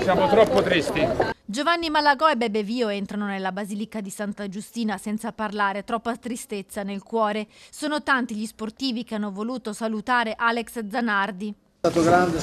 Siamo troppo tristi. Giovanni Malagò e Bebe Vio entrano nella Basilica di Santa Giustina senza parlare, troppa tristezza nel cuore. Sono tanti gli sportivi che hanno voluto salutare Alex Zanardi. È stato grande,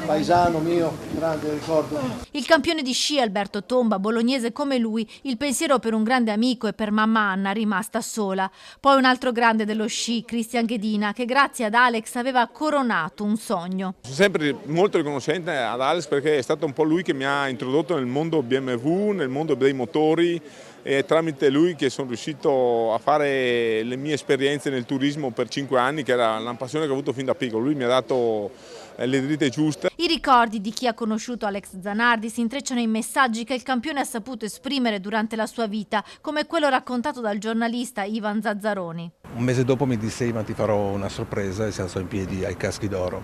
paesano mio, grande ricordo. Il campione di sci Alberto Tomba, bolognese come lui, il pensiero per un grande amico e per mamma Anna rimasta sola. Poi un altro grande dello sci, Cristian Ghedina, che grazie ad Alex aveva coronato un sogno. Sono sempre molto riconoscente ad Alex perché è stato un po' lui che mi ha introdotto nel mondo BMW, nel mondo dei motori, e tramite lui che sono riuscito a fare le mie esperienze nel turismo per 5 anni, che era una passione che ho avuto fin da piccolo. Lui mi ha dato le dritte giuste. I ricordi di chi ha conosciuto Alex Zanardi si intrecciano in messaggi che il campione ha saputo esprimere durante la sua vita, come quello raccontato dal giornalista Ivan Zazzaroni. Un mese dopo mi disse: ma ti farò una sorpresa, e si alzò in piedi ai Caschi d'Oro.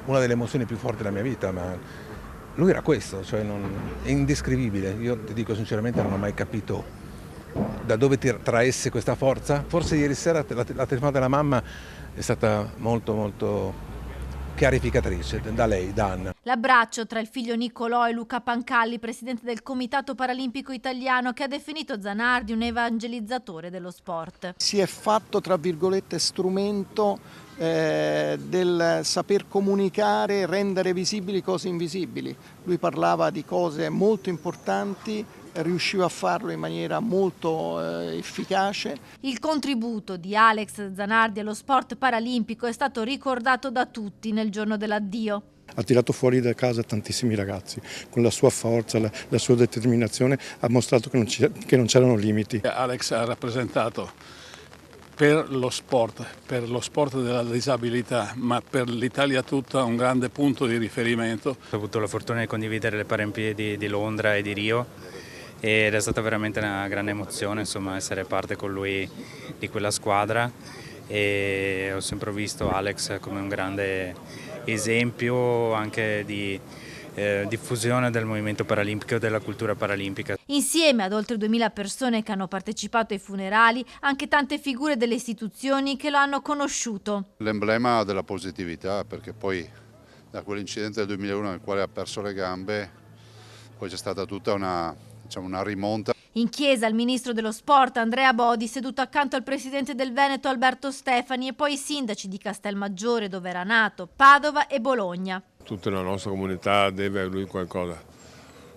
Una delle emozioni più forti della mia vita, ma lui era questo, cioè è indescrivibile. Io ti dico sinceramente, non ho mai capito da dove traesse questa forza. Forse ieri sera la telefonata della mamma è stata molto chiarificatrice, da lei, da Anna. L'abbraccio tra il figlio Niccolò e Luca Pancalli, presidente del Comitato Paralimpico Italiano, che ha definito Zanardi un evangelizzatore dello sport. Si è fatto, tra virgolette, strumento del saper comunicare, rendere visibili cose invisibili. Lui parlava di cose molto importanti, riusciva a farlo in maniera molto efficace. Il contributo di Alex Zanardi allo sport paralimpico è stato ricordato da tutti nel giorno dell'addio. Ha tirato fuori da casa tantissimi ragazzi, con la sua forza, la sua determinazione ha mostrato che non c'erano limiti. Alex ha rappresentato per lo sport della disabilità, ma per l'Italia tutta un grande punto di riferimento. Ho avuto la fortuna di condividere le Paralimpiadi di Londra e di Rio ed è stata veramente una grande emozione, insomma, essere parte con lui di quella squadra, e ho sempre visto Alex come un grande esempio anche di diffusione del movimento paralimpico e della cultura paralimpica. Insieme ad oltre 2000 persone che hanno partecipato ai funerali, anche tante figure delle istituzioni che lo hanno conosciuto. L'emblema della positività, perché poi da quell'incidente del 2001 nel quale ha perso le gambe, poi c'è stata tutta una rimonta. In chiesa il ministro dello sport Andrea Bodi, seduto accanto al presidente del Veneto Alberto Stefani, e poi i sindaci di Castelmaggiore, dove era nato, Padova e Bologna. Tutta la nostra comunità deve a lui qualcosa.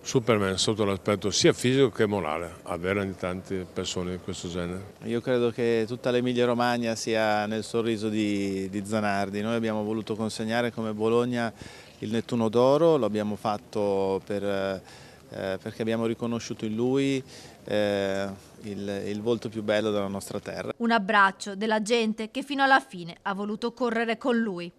Superman sotto l'aspetto sia fisico che morale, avere di tante persone di questo genere. Io credo che tutta l'Emilia Romagna sia nel sorriso di Zanardi. Noi abbiamo voluto consegnare come Bologna il Nettuno d'Oro, lo abbiamo fatto perché abbiamo riconosciuto in lui il volto più bello della nostra terra. Un abbraccio della gente che fino alla fine ha voluto correre con lui.